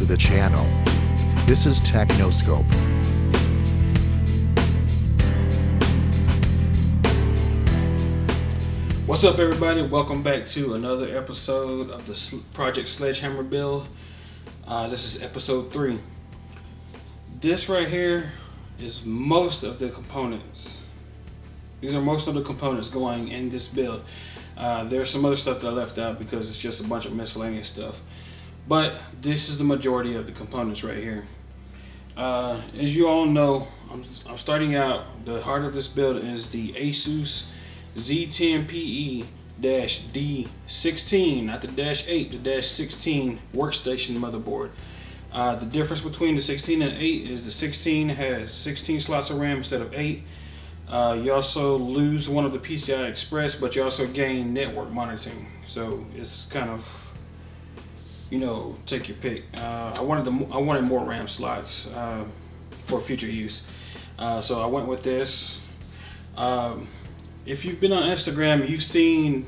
to the channel. This is TechnoScope. What's up, everybody? Welcome back to another episode of the Project Sledgehammer build. This is episode 3. This right here is most of the components. These are most of the components going in this build. There's some other stuff that I left out because it's just a bunch of miscellaneous stuff. But this is the majority of the components right here. As you all know, I'm starting out. The heart of this build is the Asus Z10PE-D16, not the -8, the -16 workstation motherboard. The difference between the 16 and 8 is the 16 has 16 slots of RAM instead of 8. You also lose one of the PCI Express, but you also gain network monitoring. So it's kind of, you know, take your pick. I wanted more RAM slots for future use, so I went with this. If you've been on Instagram, you've seen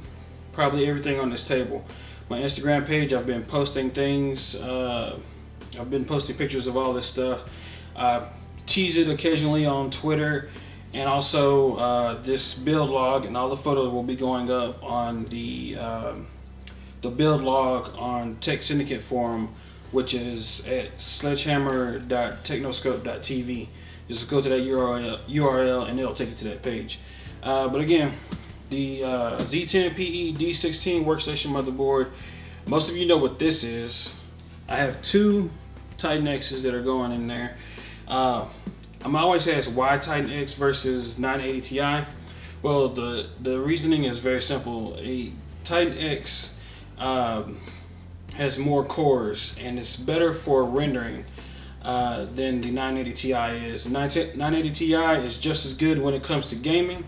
probably everything on this table. My Instagram page, I've been posting things. I've been posting pictures of all this stuff. Tease it occasionally on Twitter, and also this build log and all the photos will be going up on the build log on Tech Syndicate forum, which is at sledgehammer.technoscope.tv. Just go to that URL and it'll take you to that page. But again, the Z10PE-D16 workstation motherboard, most of you know what this is. I have 2 Titan X's that are going in there. I'm always asked why Titan X versus 980 Ti. Well, the reasoning is very simple. A Titan X has more cores and it's better for rendering than the 980 Ti is. The 980 Ti is just as good when it comes to gaming,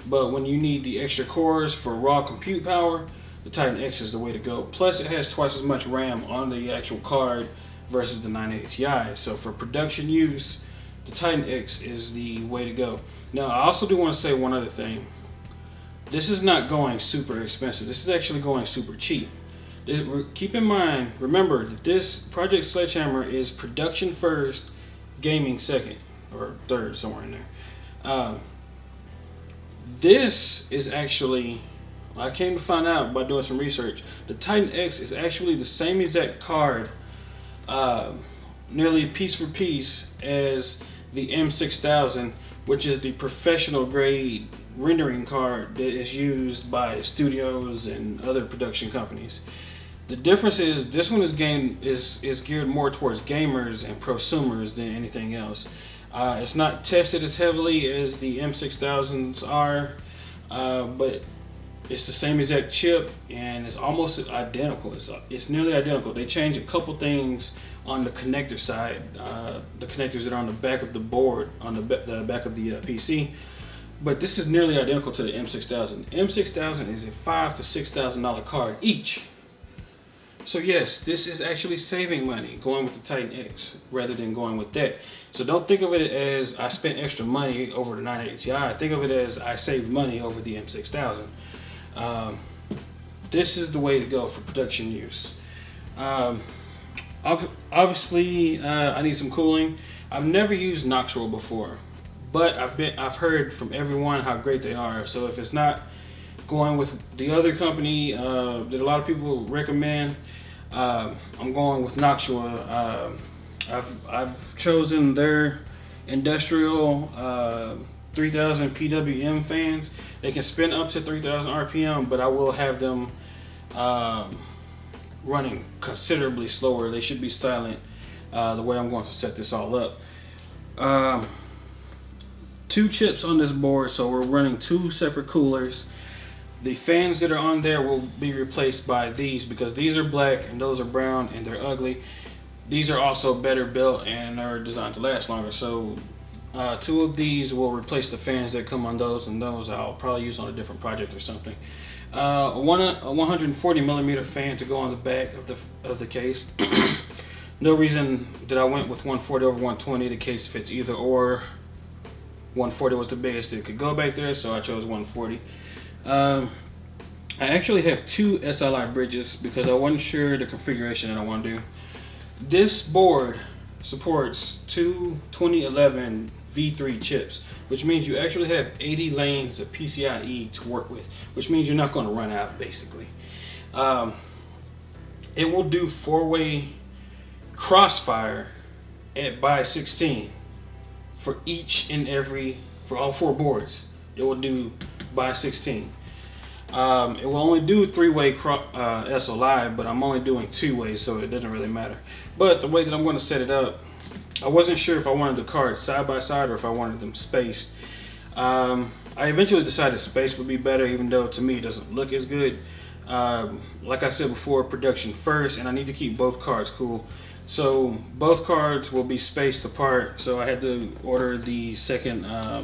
but when you need the extra cores for raw compute power, the Titan X is the way to go. Plus, it has twice as much RAM on the actual card versus the 980 Ti. So for production use, the Titan X is the way to go. Now, I also do want to say one other thing. This is not going super expensive. This is actually going super cheap. Keep in mind, remember that this Project Sledgehammer is production first, gaming second, or third, somewhere in there. This is actually, I came to find out by doing some research, the Titan X is actually the same exact card, nearly piece for piece, as the M6000, which is the professional grade rendering card that is used by studios and other production companies. The difference is this one is geared more towards gamers and prosumers than anything else. It's not tested as heavily as the M6000s are, but it's the same exact chip and it's almost identical. It's nearly identical. They changed a couple things on the connector side, the connectors that are on the back of the board, on the back of the PC. But this is nearly identical to the M6000. M6000 is a $5,000 to $6,000 card each. So yes, this is actually saving money going with the Titan X rather than going with that. So don't think of it as I spent extra money over the 980 Ti. Think of it as I saved money over the M6000. This is the way to go for production use. Obviously, I need some cooling. I've never used Noctua before, but I've heard from everyone how great they are. So if it's not going with the other company that a lot of people recommend, I'm going with Noctua. I've chosen their industrial 3000 PWM fans. They can spin up to 3000 RPM, but I will have them running considerably slower. They should be silent the way I'm going to set this all up. 2 chips on this board, so we're running 2 separate coolers. The fans that are on there will be replaced by these because these are black and those are brown and they're ugly. These are also better built and are designed to last longer. So 2 of these will replace the fans that come on those, and those I'll probably use on a different project or something. A 140 millimeter fan to go on the back of the case. No reason that I went with 140 over 120. The case fits either or. 140 was the biggest it could go back there, so I chose 140. I actually have 2 SLI bridges because I wasn't sure the configuration that I want to do. This board supports two 2011 V3 chips, which means you actually have 80 lanes of PCIe to work with, which means you're not going to run out basically. It will do 4-way crossfire at by 16 for for all 4 boards. It will do by 16. It will only do 3-way SLI, but I'm only doing 2-way, so it doesn't really matter. But the way that I'm going to set it up, I wasn't sure if I wanted the cards side by side or if I wanted them spaced. I eventually decided space would be better, even though to me it doesn't look as good. Like I said before, production first, and I need to keep both cards cool. So both cards will be spaced apart, so I had to order the second, I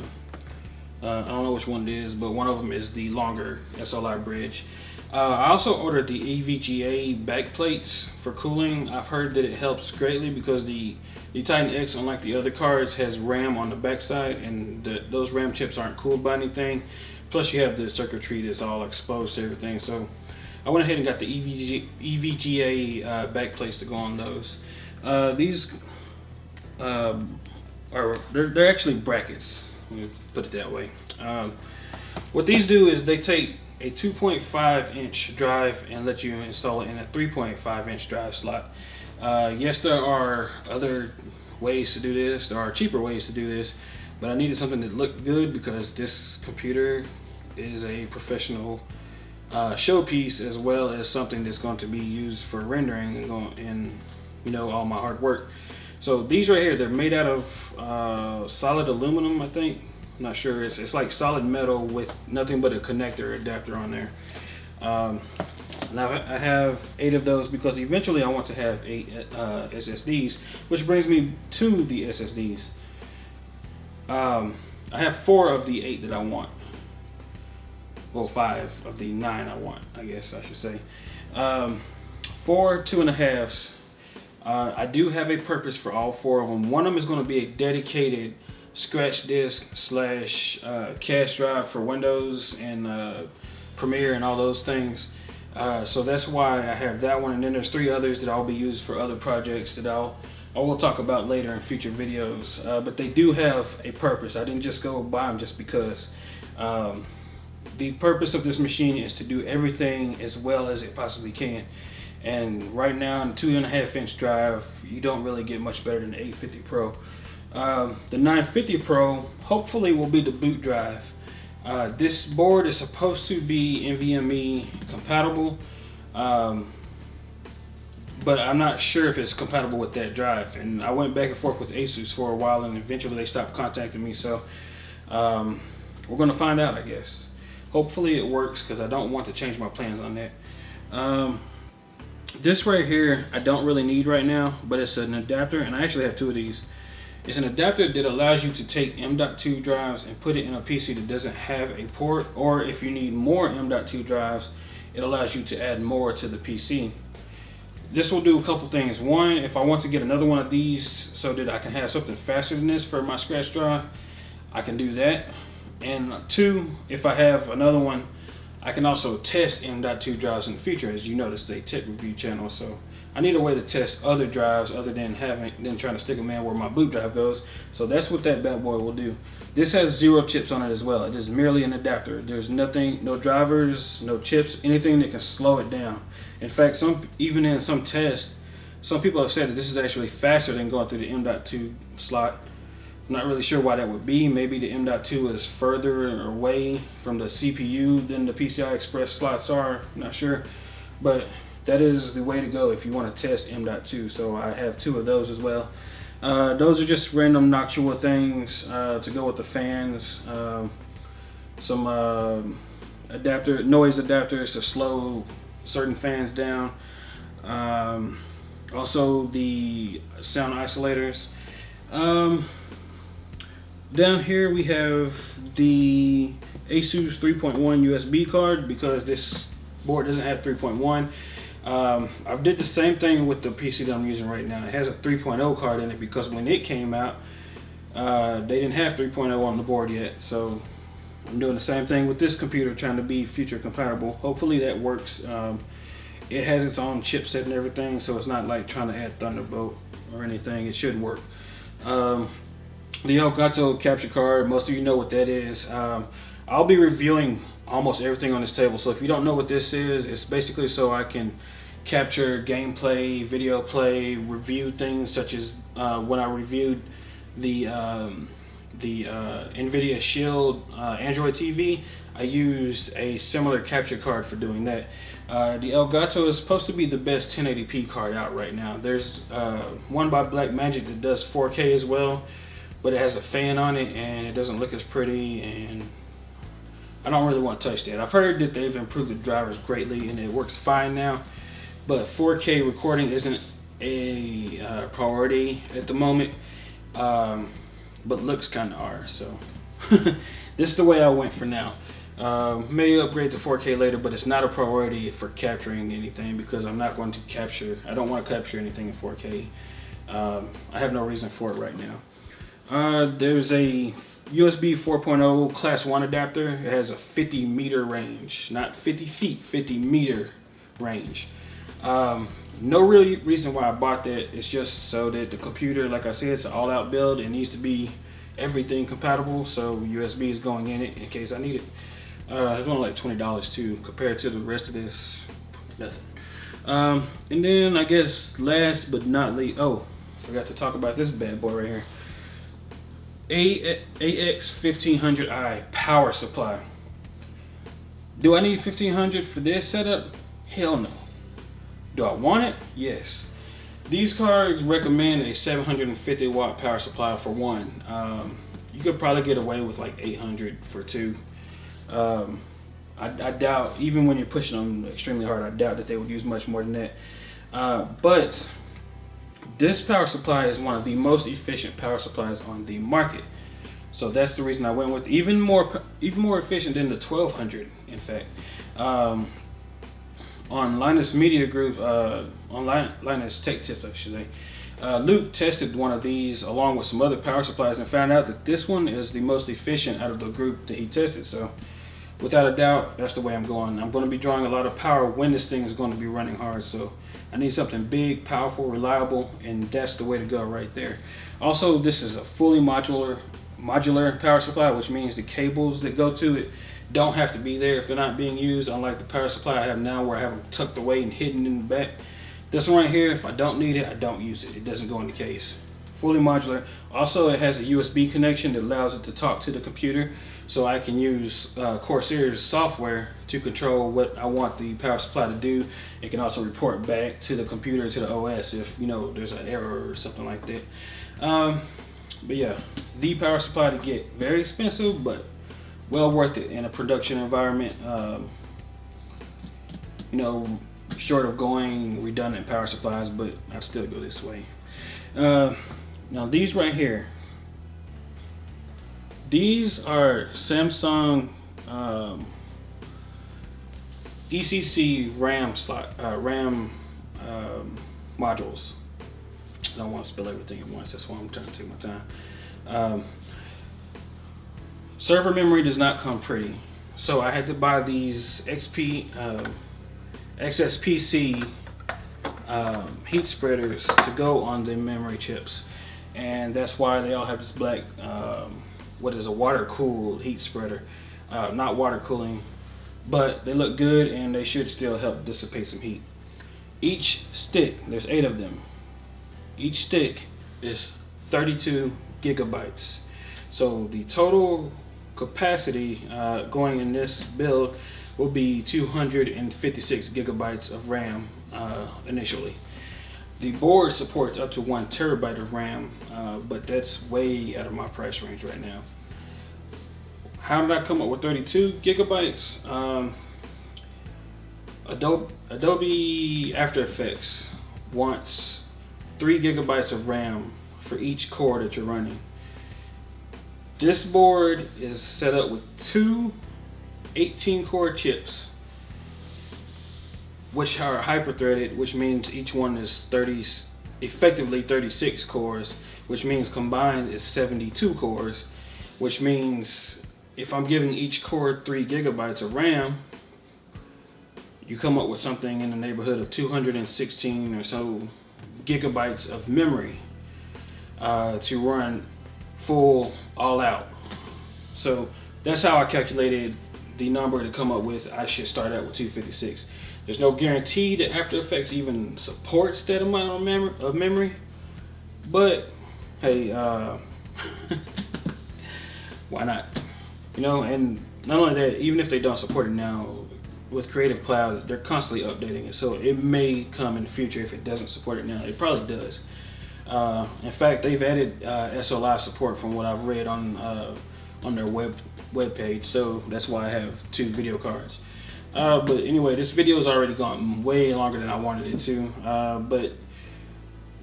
don't know which one it is, but one of them is the longer SLI bridge. I also ordered the EVGA back plates for cooling. I've heard that it helps greatly because the Titan X, unlike the other cards, has RAM on the backside, and those RAM chips aren't cooled by anything. Plus you have the circuitry that's all exposed to everything. So I went ahead and got the EVGA back plates to go on those. These they're actually brackets. Let me put it that way. What these do is they take a 2.5-inch drive and let you install it in a 3.5-inch drive slot. Yes, there are other ways to do this. There are cheaper ways to do this, but I needed something that looked good because this computer is a professional showpiece, as well as something that's going to be used for rendering and you know, all my hard work. So these right here, they're made out of solid aluminum, I think. I'm not sure. It's like solid metal with nothing but a connector adapter on there. Now I have 8 of those because eventually I want to have 8 SSDs, which brings me to the SSDs. I have 4 of the 8 that I want. Well, 5 of the 9 I want, I guess I should say. 4 2.5s. I do have a purpose for all 4 of them. One of them is going to be a dedicated scratch disk / cache drive for Windows and Premiere and all those things. So that's why I have that one, and then there's 3 others that I'll be used for other projects that I will talk about later in future videos. But they do have a purpose. I didn't just go buy them just because. The purpose of this machine is to do everything as well as it possibly can. And right now, in a 2.5-inch drive, you don't really get much better than the 850 Pro. The 950 Pro hopefully will be the boot drive. This board is supposed to be NVMe compatible, but I'm not sure if it's compatible with that drive. And I went back and forth with Asus for a while, and eventually they stopped contacting me. So we're going to find out, I guess. Hopefully it works, because I don't want to change my plans on that. This right here I don't really need right now, but it's an adapter, and I actually have 2 of these. It's an adapter that allows you to take M.2 drives and put it in a PC that doesn't have a port, or if you need more M.2 drives, it allows you to add more to the PC. This will do a couple things. One, if I want to get another one of these so that I can have something faster than this for my scratch drive, I can do that. And 2, if I have another one, I can also test M.2 drives in the future. As you know, this is a tech review channel, so I need a way to test other drives other than trying to stick them in where my boot drive goes. So that's what that bad boy will do. This has 0 chips on it as well. It is merely an adapter. There's nothing, no drivers, no chips, anything that can slow it down. In fact, even in some tests, some people have said that this is actually faster than going through the M.2 slot. I'm not really sure why that would be. Maybe the M.2 is further away from the CPU than the PCI Express slots are. I'm not sure. But that is the way to go if you want to test M.2. So I have 2 of those as well. Those are just random Noctua things to go with the fans. Some noise adapters to slow certain fans down. Also the sound isolators. Down here we have the Asus 3.1 USB card, because this board doesn't have 3.1. I did the same thing with the PC that I'm using right now. It has a 3.0 card in it because when it came out, they didn't have 3.0 on the board yet. So I'm doing the same thing with this computer, trying to be future compatible. Hopefully that works. It has its own chipset and everything, so it's not like trying to add Thunderbolt or anything. It should work. The Elgato capture card, most of you know what that is. I'll be reviewing almost everything on this table, so if you don't know what this is, it's basically so I can capture gameplay, video play, review things such as when I reviewed the Nvidia Shield Android TV. I used a similar capture card for doing that. The Elgato is supposed to be the best 1080p card out right now. There's one by Blackmagic that does 4K as well, but it has a fan on it and it doesn't look as pretty, and I don't really want to touch that. I've heard that they've improved the drivers greatly and it works fine now, but 4K recording isn't a priority at the moment, but looks kind of are, so this is the way I went for now. May upgrade to 4K later, but it's not a priority for capturing anything because I'm not going to capture, I don't want to capture anything in 4K. I have no reason for it right now. There's a USB 4.0 class 1 adapter. It has a 50 meter range, not 50 feet, 50 meter range. No real reason why I bought that. It's just so that the computer, like I said, it's an all-out build. It needs to be everything compatible, so USB is going in it in case I need it. It's only like $20 too, compared to the rest of this, nothing. And then I guess last but not least, oh, forgot to talk about this bad boy right here. AX1500i power supply. Do I need 1500 for this setup? Hell no. Do I want it? Yes. These cards recommend a 750 watt power supply for one. You could probably get away with like 800 for two. I doubt, even when you're pushing them extremely hard, I doubt that they would use much more than that. But this power supply is one of the most efficient power supplies on the market. So that's the reason I went with even more efficient than the 1200, in fact. On Linus Media Group, on Linus Tech Tips, I should say, Luke tested one of these along with some other power supplies and found out that this one is the most efficient out of the group that he tested. So without a doubt, that's the way I'm going. I'm going to be drawing a lot of power when this thing is going to be running hard. So I need something big, powerful, reliable, and that's the way to go right there. Also, this is a fully modular power supply, which means the cables that go to it don't have to be there if they're not being used, unlike the power supply I have now where I have them tucked away and hidden in the back. This one right here, if I don't need it, I don't use it. It doesn't go in the case. Fully modular. Also, it has a USB connection that allows it to talk to the computer, so I can use Corsair's software to control what I want the power supply to do. It can also report back to the computer, to the OS, if there's an error or something like that. But yeah, the power supply to get. Very expensive, but well worth it in a production environment. Short of going redundant power supplies, but I'd still go this way. Now these right here, these are Samsung Ecc Ramps modules. I don't want to spill everything at once, that's why I'm trying to take my time. Server memory does not come pretty, so I had to buy these XSPC heat spreaders to go on the memory chips, and that's why they all have this black what is a water cooled heat spreader. Not water cooling, but they look good and they should still help dissipate some heat. Each stick, there's 8 of them, each stick is 32 gigabytes. So the total capacity going in this build will be 256 gigabytes of RAM initially. The board supports up to 1 terabyte of RAM, but that's way out of my price range right now. How did I come up with 32 gigabytes? Adobe After Effects wants 3 gigabytes of RAM for each core that you're running. This board is set up with 2 18-core chips, which are hyper-threaded, which means each one is effectively 36 cores, which means combined is 72 cores, which means if I'm giving each core 3 gigabytes of RAM, you come up with something in the neighborhood of 216 or so gigabytes of memory to run full all out. So that's how I calculated the number to come up with. I should start out with 256. There's no guarantee that After Effects even supports that amount of memory, but hey, why not? You know, and not only that, even if they don't support it now, with Creative Cloud, they're constantly updating it, so it may come in the future if it doesn't support it now. It probably does. In fact, they've added SLI support from what I've read on their web page, so that's why I have 2 video cards. But anyway, this video has already gone way longer than I wanted it to. But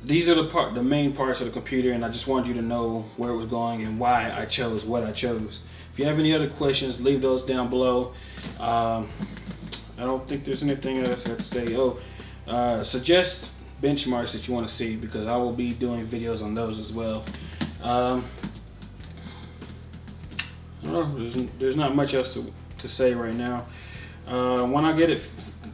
these are the main parts of the computer, and I just wanted you to know where it was going and why I chose what I chose. If you have any other questions, leave those down below. I don't think there's anything else I have to say. Suggest benchmarks that you want to see, because I will be doing videos on those as well. I don't know, there's not much else to say right now. When I get it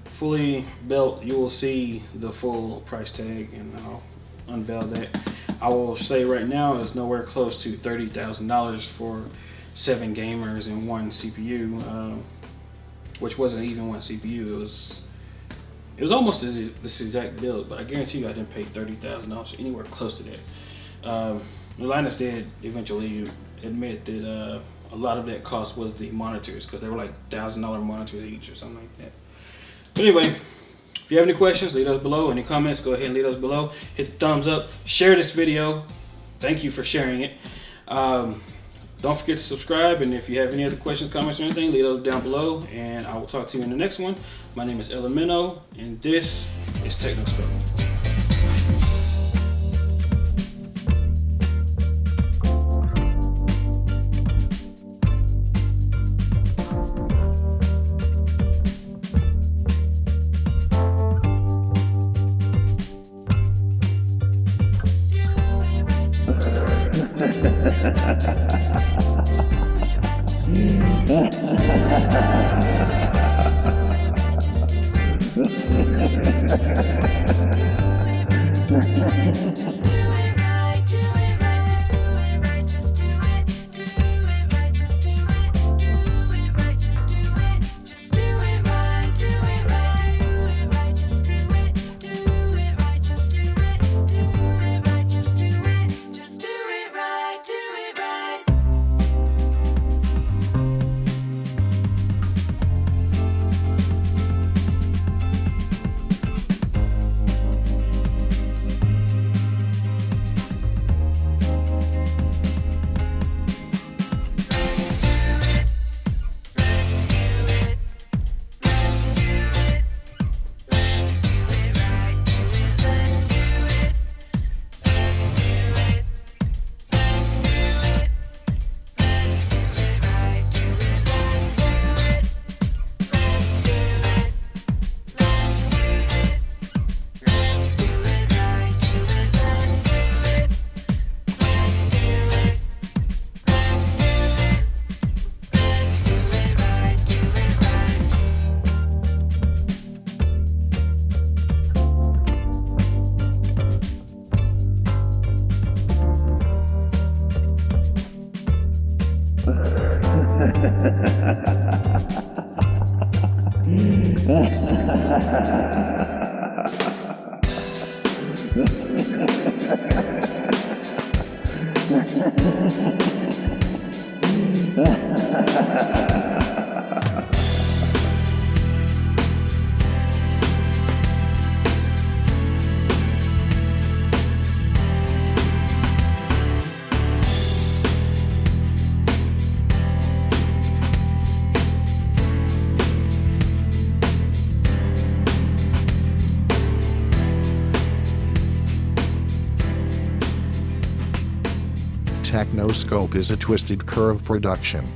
fully built, you will see the full price tag, and I'll unveil that. I will say right now it's nowhere close to $30,000 for 7 gamers and 1 CPU, which wasn't even 1 CPU. It was almost this exact build, but I guarantee you I didn't pay $30,000 anywhere close to that. Linus did eventually admit that a lot of that cost was the monitors, because they were like $1,000 monitors each or something like that. But anyway, if you have any questions, leave those below. Any comments, go ahead and leave those below. Hit the thumbs up, share this video. Thank you for sharing it. Don't forget to subscribe, and if you have any other questions, comments, or anything, leave those down below, and I will talk to you in the next one. My name is Elemento, and this is TechnoScope. TechnoScope is a Twisted Curve production.